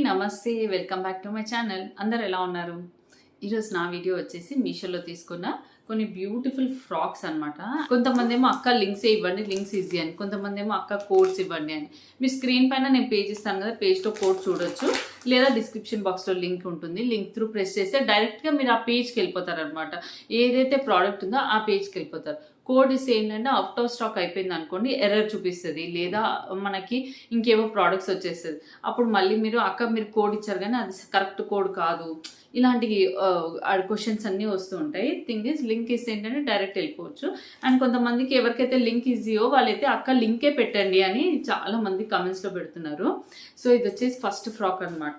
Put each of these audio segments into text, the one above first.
నమస్తే. Welcome back to my channel. అందరూ ఎలా ఉన్నారు? ఈరోజు నా వీడియో వచ్చేసి మీషోలో తీసుకున్న కొన్ని బ్యూటిఫుల్ ఫ్రాక్స్ అనమాట. కొంతమంది ఏమో అక్క లింక్స్ ఇవ్వండి, లింక్స్ ఈజీ అని, కొంతమంది ఏమో అక్క కోడ్స్ ఇవ్వండి అని. మీ స్క్రీన్ పైన నేను పేజ్ ఇస్తాను కదా, పేజ్లో కోడ్ చూడొచ్చు, లేదా డిస్క్రిప్షన్ బాక్స్లో లింక్ ఉంటుంది. లింక్ త్రూ ప్రెస్ చేస్తే డైరెక్ట్గా మీరు ఆ పేజ్కి వెళ్ళిపోతారు అనమాట. ఏదైతే ప్రోడక్ట్ ఉందో ఆ పేజ్కి వెళ్ళిపోతారు. కోడ్ ఇస్తే ఏంటంటే అవుట్ ఆఫ్ స్టాక్ అయిపోయింది అనుకోండి, ఎర్రర్ చూపిస్తుంది, లేదా మనకి ఇంకేవో ప్రోడక్ట్స్ వచ్చేస్తుంది. అప్పుడు మళ్ళీ మీరు మీరు కోడ్ ఇచ్చారు కానీ అది కరెక్ట్ కోడ్ కాదు, ఇలాంటి క్వశ్చన్స్ అన్నీ వస్తూ ఉంటాయి. థింగ్ ఇస్ లింక్ ఇస్తే ఏంటంటే డైరెక్ట్ వెళ్ళిపోవచ్చు. అండ్ కొంతమందికి ఎవరికైతే లింక్ ఈజీయో వాళ్ళైతే లింకే పెట్టండి అని చాలా మంది కమెంట్స్లో పెడుతున్నారు. సో ఇది వచ్చేసి ఫస్ట్ ఫ్రాక్ అనమాట.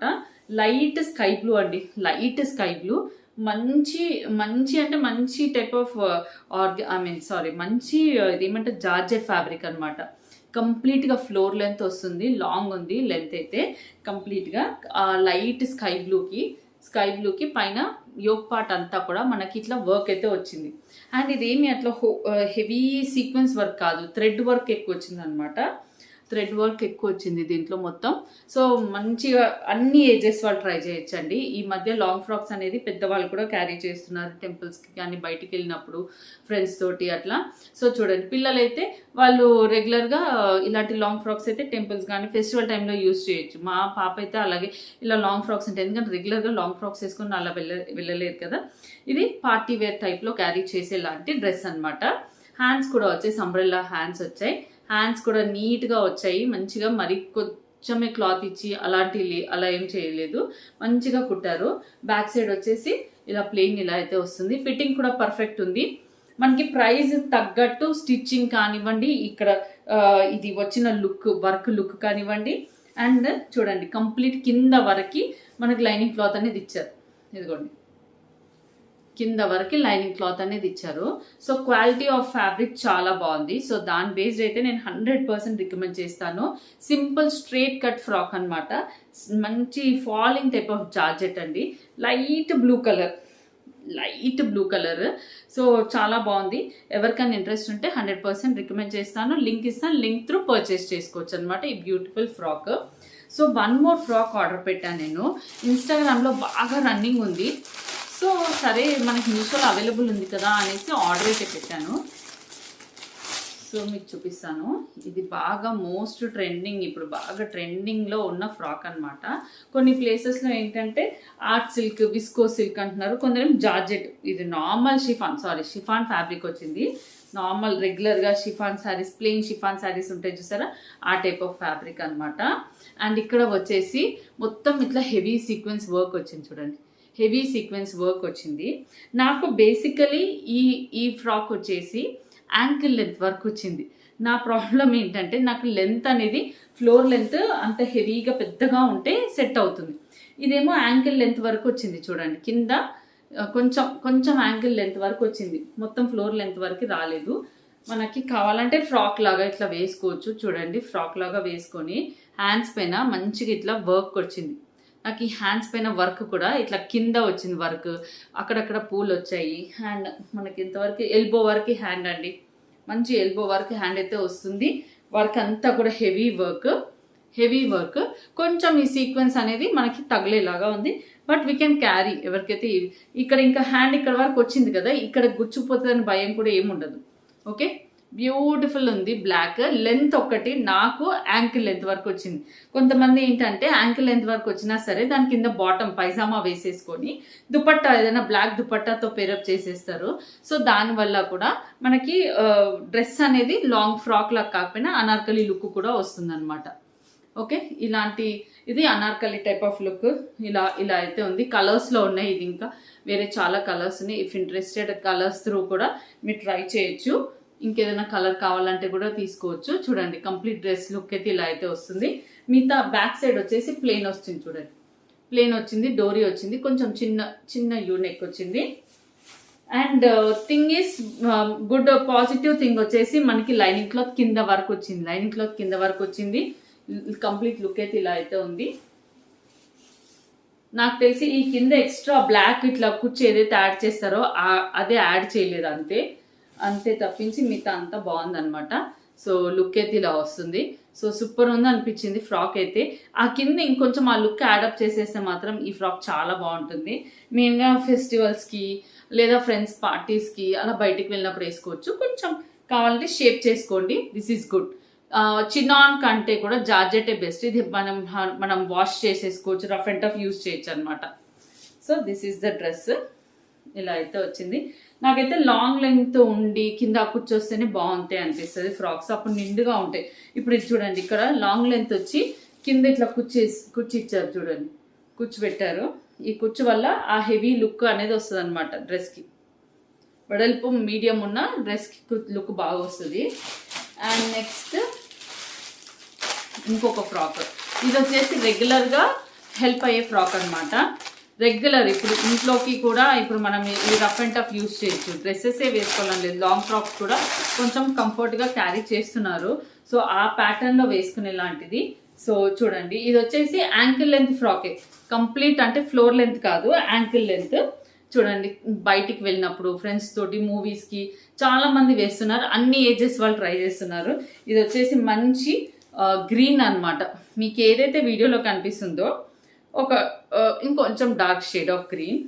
లైట్ స్కై బ్లూ అండి, లైట్ స్కై బ్లూ. మంచి మంచి అంటే మంచి టైప్ ఆఫ్ మంచి ఇదేమంటే జార్జెట్ ఫ్యాబ్రిక్ అనమాట. కంప్లీట్గా ఫ్లోర్ లెంత్ వస్తుంది, లాంగ్ ఉంది లెంత్ అయితే కంప్లీట్గా. లైట్ స్కై బ్లూకి పైన యోక్ పార్ట్ అంతా కూడా మనకి ఇట్లా వర్క్ అయితే వచ్చింది. అండ్ ఇదేమి అట్లా హెవీ సీక్వెన్స్ వర్క్ కాదు, థ్రెడ్ వర్క్ ఎక్కువ వచ్చింది అనమాట. థ్రెడ్ వర్క్ ఎక్కువ వచ్చింది దీంట్లో మొత్తం. సో మంచిగా అన్ని ఏజెస్ వాళ్ళు ట్రై చేయొచ్చండి. ఈ మధ్య లాంగ్ ఫ్రాక్స్ అనేది పెద్దవాళ్ళు కూడా క్యారీ చేస్తున్నారు, టెంపుల్స్కి కానీ బయటికి వెళ్ళినప్పుడు ఫ్రెండ్స్ తోటి అట్లా. సో చూడండి, పిల్లలైతే వాళ్ళు రెగ్యులర్గా ఇలాంటి లాంగ్ ఫ్రాక్స్ అయితే టెంపుల్స్ కానీ ఫెస్టివల్ టైంలో యూజ్ చేయొచ్చు. మా పాప అయితే అలాగే ఇలా లాంగ్ ఫ్రాక్స్ ఉంటాయి, ఎందుకంటే రెగ్యులర్గా లాంగ్ ఫ్రాక్స్ వేసుకుని అలా వెళ్ళలేదు కదా. ఇది పార్టీ వేర్ టైప్లో క్యారీ చేసేలాంటి డ్రెస్ అనమాట. హ్యాండ్స్ కూడా వచ్చేసి అంబ్రెల్లా హ్యాండ్స్ వచ్చాయి. హ్యాండ్స్ కూడా నీట్గా వచ్చాయి, మంచిగా. మరి కొంచెమే క్లాత్ ఇచ్చి అలా ఏం చేయలేదు, మంచిగా కుట్టారు. బ్యాక్ సైడ్ వచ్చేసి ఇలా ప్లెయిన్ ఇలా అయితే వస్తుంది. ఫిట్టింగ్ కూడా పర్ఫెక్ట్ ఉంది. మనకి ప్రైస్ తగ్గట్టు స్టిచ్చింగ్ కానివ్వండి, ఇక్కడ ఇది వచ్చిన వర్క్ లుక్ కానివ్వండి. అండ్ చూడండి, కంప్లీట్ కింద వరకు మనకి లైనింగ్ క్లాత్ అనేది ఇచ్చారు. ఇదిగోండి, కింద వరకు లైనింగ్ క్లాత్ అనేది ఇచ్చారు. సో క్వాలిటీ ఆఫ్ ఫ్యాబ్రిక్ చాలా బాగుంది. సో దాని బేస్డ్ అయితే నేను 100% రికమెండ్ చేస్తాను. సింపుల్ స్ట్రైట్ కట్ ఫ్రాక్ అనమాట. మంచి ఫాలింగ్ టైప్ ఆఫ్ జార్జెట్ అండి. Light blue colour. సో చాలా బాగుంది. ఎవరికైనా ఇంట్రెస్ట్ ఉంటే 100% రికమెండ్ చేస్తాను. లింక్ ఇస్తాను, లింక్ త్రూ పర్చేస్ చేసుకోవచ్చు అనమాట ఈ beautiful frock. So 1 more frock order పెట్టాను నేను. ఇన్స్టాగ్రామ్లో బాగా రన్నింగ్ ఉంది. సో సరే మనకి మీషోలో అవైలబుల్ ఉంది కదా అనేసి ఆర్డర్ అయితే పెట్టాను. సో మీకు చూపిస్తాను. ఇది బాగా మోస్ట్ ట్రెండింగ్, ఇప్పుడు బాగా ట్రెండింగ్లో ఉన్న ఫ్రాక్ అనమాట. కొన్ని ప్లేసెస్లో ఏంటంటే ఆర్ట్ సిల్క్, విస్కో సిల్క్ అంటున్నారు, కొందరు జార్జెట్. ఇది నార్మల్ షిఫాన్ ఫ్యాబ్రిక్ వచ్చింది. నార్మల్ రెగ్యులర్గా chiffon saris, plain chiffon saris ఉంటాయి చూసారా, ఆ టైప్ ఆఫ్ ఫ్యాబ్రిక్ అనమాట. అండ్ ఇక్కడ వచ్చేసి మొత్తం ఇట్లా హెవీ సీక్వెన్స్ వర్క్ వచ్చింది చూడండి, హెవీ సీక్వెన్స్ వర్క్ వచ్చింది. నాకు బేసికలీ ఈ ఫ్రాక్ వచ్చేసి యాంకిల్ లెంత్ వర్క్ వచ్చింది. నా ప్రాబ్లం ఏంటంటే నాకు లెంత్ అనేది ఫ్లోర్ లెంత్ అంత హెవీగా పెద్దగా ఉంటే సెట్ అవుతుంది. ఇదేమో యాంకిల్ లెంత్ వరకు వచ్చింది చూడండి, కింద కొంచెం యాంకిల్ లెంత్ వరకు వచ్చింది, మొత్తం ఫ్లోర్ లెంత్ వరకు రాలేదు. మనకి కావాలంటే ఫ్రాక్ లాగా ఇట్లా వేసుకోవచ్చు. చూడండి, ఫ్రాక్ లాగా వేసుకొని హ్యాండ్స్ పైన మంచిగా ఇట్లా వర్క్ వచ్చింది. నాకు ఈ హ్యాండ్స్ పైన వర్క్ కూడా ఇట్లా కింద వచ్చింది వర్క్, అక్కడక్కడ పూలు వచ్చాయి. హ్యాండ్ మనకి ఇంతవరకు ఎల్బో వరకు హ్యాండ్ అండి, మంచి ఎల్బో వరకు హ్యాండ్ అయితే వస్తుంది. వర్క్ అంతా కూడా హెవీ వర్క్. కొంచెం ఈ సీక్వెన్స్ అనేది మనకి తగిలేలాగా ఉంది, బట్ వీ కెన్ క్యారీ. ఎవరికైతే ఇక్కడ ఇంకా హ్యాండ్ ఇక్కడ వరకు వచ్చింది కదా, ఇక్కడ గుచ్చుపోతుందని భయం కూడా ఏముండదు. ఓకే, బ్యూటిఫుల్ ఉంది. బ్లాక్ లెంత్ ఒకటి నాకు యాంకిల్ లెంత్ వరకు వచ్చింది. కొంతమంది ఏంటంటే యాంకిల్ లెంత్ వరకు వచ్చినా సరే దాని కింద బాటమ్ పైజామా వేసేసుకొని దుపట్టా ఏదైనా బ్లాక్ దుపట్టాతో పేరప్ చేసేస్తారు. సో దానివల్ల కూడా మనకి డ్రెస్ అనేది లాంగ్ ఫ్రాక్ లాగా కాకపోయినా అనార్కలి లుక్ కూడా వస్తుంది అనమాట. ఓకే, ఇది అనార్కలి టైప్ ఆఫ్ లుక్. ఇలా అయితే ఉంది. కలర్స్లో ఉన్నాయి, ఇది ఇంకా వేరే చాలా కలర్స్ ఉన్నాయి. ఇఫ్ ఇంట్రెస్టెడ్ కలర్స్ త్రూ కూడా మీరు ట్రై చేయొచ్చు. ఇంకేదైనా కలర్ కావాలంటే కూడా తీసుకోవచ్చు. చూడండి, కంప్లీట్ డ్రెస్ లుక్ అయితే ఇలా అయితే వస్తుంది. మిగతా బ్యాక్ సైడ్ వచ్చేసి ప్లెయిన్ వస్తుంది చూడండి, ప్లెయిన్ వచ్చింది, డోరీ వచ్చింది, కొంచెం చిన్న యూనెక్ వచ్చింది. And thing is good positive thing వచ్చేసి మనకి లైనింగ్ క్లాత్ కింద వరకు వచ్చింది. కంప్లీట్ లుక్ అయితే ఇలా అయితే ఉంది. నాకు తెలిసి ఈ కింద ఎక్స్ట్రా బ్లాక్ ఇట్లా కుచ్చి ఏదైతే యాడ్ చేస్తారో అదే యాడ్ చేయలేదు, అంతే తప్పించి మిగతా అంతా బాగుందనమాట. సో లుక్ అయితే ఇలా వస్తుంది. సో సూపర్ ఉంది అనిపించింది ఫ్రాక్ అయితే. ఆ కింద ఇంకొంచెం ఆ లుక్ యాడప్ చేసేస్తే మాత్రం ఈ ఫ్రాక్ చాలా బాగుంటుంది. మెయిన్గా ఫెస్టివల్స్కి లేదా ఫ్రెండ్స్ పార్టీస్కి అలా బయటికి వెళ్ళినప్పుడు వేసుకోవచ్చు. కొంచెం కావాలంటే షేప్ చేసుకోండి. This is good. చినాన్ కంటే కూడా జార్జెటే బెస్ట్. ఇది మనం వాష్ చేసేసుకోవచ్చు, రఫ్ అండ్ టఫ్ యూజ్ చేయొచ్చు అనమాట. So this is the dress. ఇలా అయితే వచ్చింది. నాకైతే లాంగ్ లెంగ్త్ ఉండి కింద కూర్చొస్తేనే బాగుంటాయి అనిపిస్తుంది ఫ్రాక్స్, అప్పుడు నిండుగా ఉంటాయి. ఇప్పుడు ఇది చూడండి, ఇక్కడ లాంగ్ లెంత్ వచ్చి కింద ఇట్లా కుర్చీ ఇచ్చారు చూడండి, కుర్చీ పెట్టారు. ఈ కుర్చీ వల్ల ఆ హెవీ లుక్ అనేది వస్తుంది అనమాట డ్రెస్కి. వెడల్పు మీడియం ఉన్న డ్రెస్కి లుక్ బాగా వస్తుంది. అండ్ నెక్స్ట్ ఇంకొక ఫ్రాక్, ఇది వచ్చేసి రెగ్యులర్గా హెల్ప్ అయ్యే ఫ్రాక్ అనమాట. రెగ్యులర్ ఇప్పుడు ఇంట్లోకి కూడా ఇప్పుడు మనం ఈ రఫ్ అండ్ టఫ్ యూజ్ చేయొచ్చు. డ్రెస్సెసే వేసుకోవాలని లేదు, లాంగ్ ఫ్రాక్స్ కూడా కొంచెం కంఫర్ట్గా క్యారీ చేస్తున్నారు. సో ఆ ప్యాటర్న్లో వేసుకునే లాంటిది. సో చూడండి, ఇది వచ్చేసి యాంకిల్ లెంత్ ఫ్రాకే, కంప్లీట్ అంటే ఫ్లోర్ లెంత్ కాదు, యాంకిల్ లెంత్. చూడండి, బయటికి వెళ్ళినప్పుడు ఫ్రెండ్స్ తోటి మూవీస్కి చాలా మంది వేస్తున్నారు, అన్ని ఏజెస్ వాళ్ళు ట్రై చేస్తున్నారు. ఇది వచ్చేసి మంచి గ్రీన్ అన్నమాట. మీకు ఏదైతే వీడియోలో కనిపిస్తుందో ఒక ఇంకొంచెం dark shade of green.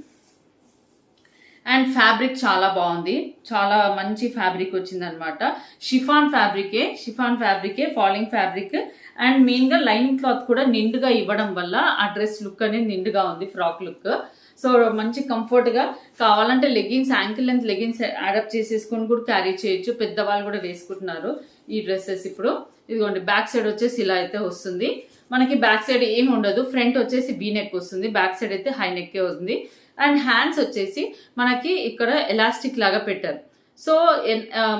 And fabric చాలా బాగుంది, చాలా మంచి ఫ్యాబ్రిక్ వచ్చిందనమాట. షిఫాన్ ఫ్యాబ్రికే ఫాలింగ్ ఫ్యాబ్రిక్. అండ్ మెయిన్గా లైనింగ్ క్లాత్ కూడా నిండుగా ఇవ్వడం వల్ల ఆ డ్రెస్ లుక్ అనేది నిండుగా ఉంది, ఫ్రాక్ లుక్. సో మంచి కంఫర్ట్గా కావాలంటే leggings, ankle length leggings adapt చేసేసుకొని కూడా క్యారీ చేయొచ్చు. పెద్దవాళ్ళు కూడా వేసుకుంటున్నారు ఈ డ్రెస్సెస్. ఇప్పుడు ఇదిగోండి, బ్యాక్ సైడ్ వచ్చేసి ఇలా అయితే వస్తుంది. మనకి బ్యాక్ సైడ్ ఏమి ఉండదు, ఫ్రంట్ వచ్చేసి బీ నెక్ వస్తుంది, బ్యాక్ సైడ్ అయితే హై నెక్కే వస్తుంది. అండ్ హ్యాండ్స్ వచ్చేసి మనకి ఇక్కడ ఎలాస్టిక్ లాగా పెట్టారు. సో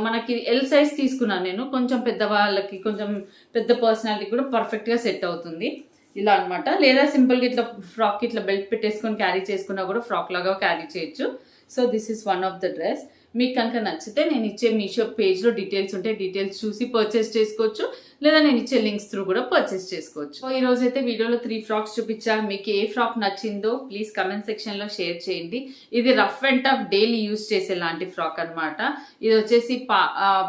మనకి ఎల్ సైజ్ తీసుకున్నాను నేను, కొంచెం పెద్దవాళ్ళకి, కొంచెం పెద్ద పర్సనాలిటీ కూడా పర్ఫెక్ట్గా సెట్ అవుతుంది ఇలా అనమాట. లేదా సింపుల్గా ఇట్లా ఫ్రాక్ ఇట్లా బెల్ట్ పెట్టేసుకొని క్యారీ చేసుకున్నా కూడా ఫ్రాక్ లాగా క్యారీ చేయొచ్చు. So this is one of the dress. మీకు కనుక నచ్చితే నేను ఇచ్చే మీషో పేజ్లో డీటెయిల్స్ ఉంటే డీటెయిల్స్ చూసి పర్చేస్ చేసుకోవచ్చు, లేదా నేను ఇచ్చే లింక్స్ త్రూ కూడా పర్చేస్ చేసుకోవచ్చు. సో ఈ రోజు అయితే వీడియోలో 3 ఫ్రాక్స్ చూపించా. మీకు ఏ ఫ్రాక్ నచ్చిందో ప్లీజ్ కమెంట్ సెక్షన్లో షేర్ చేయండి. ఇది rough and tough daily use చేసే లాంటి ఫ్రాక్ అనమాట. ఇది వచ్చేసి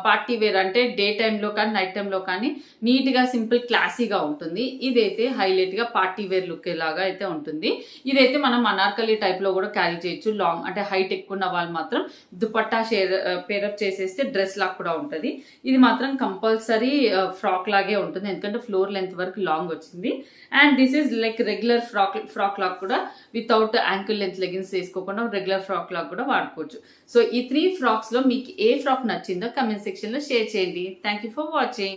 పార్టీ వేర్, అంటే డే టైంలో కానీ నైట్ టైంలో కానీ నీట్గా సింపుల్ క్లాసీగా ఉంటుంది. ఇదైతే హైలైట్గా పార్టీ వేర్ లుక్ లాగా అయితే ఉంటుంది. ఇదైతే మనం అనార్కలి టైప్లో కూడా క్యారీ చేయొచ్చు. లాంగ్ అంటే హైట్ ఎక్కువ ఉన్న వాళ్ళు మాత్రం దుపట్టా పేరప్ చేసేస్తే డ్రెస్ లాగా కూడా ఉంటుంది. ఇది మాత్రం కంపల్సరీ ఫ్రాక్ లాగే ఉంటుంది, ఎందుకంటే ఫ్లోర్ లెంత్ వరకు లాంగ్ వచ్చింది. And this is like regular frock లాగా కూడా, వితౌట్ యాంకిల్ లెంత్ లెగిన్స్ వేసుకోకుండా రెగ్యులర్ ఫ్రాక్ లాగా కూడా వాడుకోవచ్చు. సో ఈ 3 ఫ్రాక్స్ లో మీకు ఏ ఫ్రాక్ నచ్చిందో కమెంట్ సెక్షన్ లో షేర్ చేయండి. Thank you for watching.